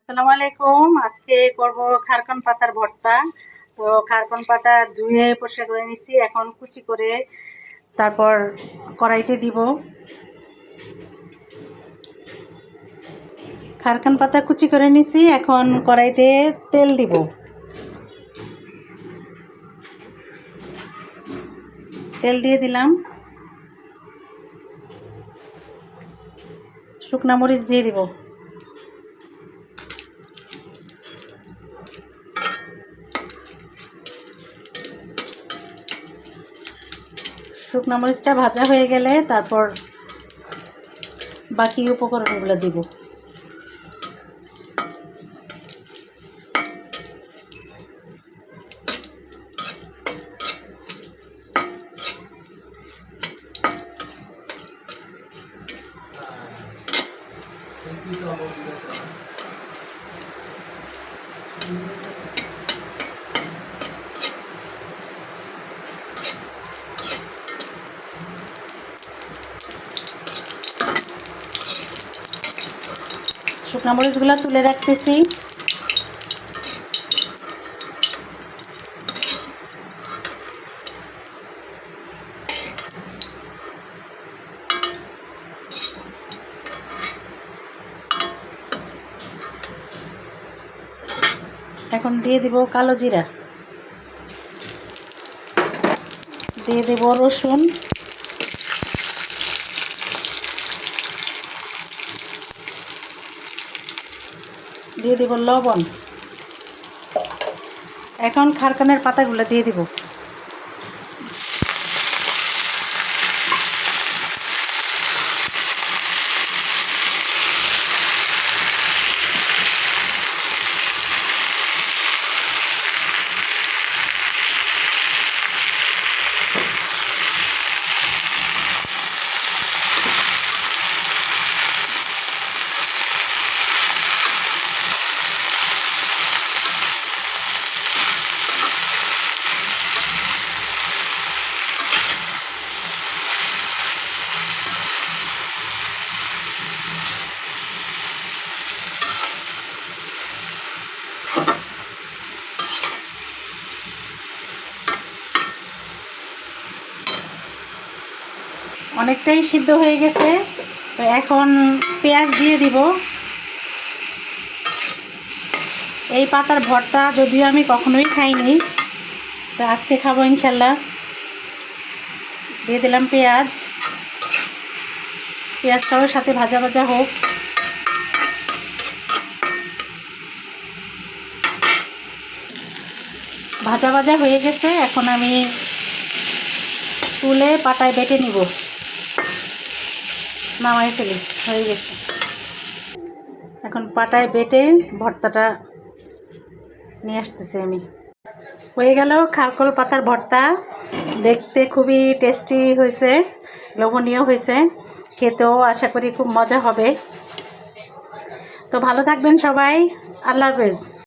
আসসালামু আলাইকুম। আজকে করব খারকন পাতার ভর্তা। তো খারকন পাতা ধুয়ে পরিষ্কার করে নিচ্ছি, এখন কুচি করে তারপর কড়াইতে দিব। খারকন পাতা কুচি করে নিচ্ছি, এখন কড়াইতে তেল দিব। তেল দিয়ে দিলাম, শুকনা মরিচ দিয়ে দিব, শুকনা মরিচটা ভাজা হয়ে গেলে তারপর বাকি উপকরণগুলো দিব। শুকনা মরিচগুলো তুলে রাখতেছি। এখন দিয়ে দিব কালো জিরা, দিয়ে দেব রসুন, দিয়ে দেব লবণ। এখন খারকনের পাতাগুলো দিয়ে দিব। অনেকটাই সিদ্ধ হয়ে গেছে, তো এখন পেঁয়াজ দিয়ে দিব। এই পাতার ভর্তা যদিও আমি কখনোই খাইনি, তো আজকে খাবো ইনশাল্লাহ। দিয়ে দিলাম পেঁয়াজ, পেঁয়াজটাও সাথে ভাজা ভাজা হোক। ভাজা ভাজা হয়ে গেছে, এখন আমি তুলে পাটায় বেটে নিব, নামাই ফেলি, হয়ে গেছে। এখন পাটায় বেটে ভর্তাটা নিয়ে আসতেছি আমি। হয়ে গেল খারকল পাতার ভর্তা। দেখতে খুবই টেস্টি হয়েছে, লোভনীয় হয়েছে, খেতেও আশা করি খুব মজা হবে। তো ভালো থাকবেন সবাই, আল্লাহ হাফেজ।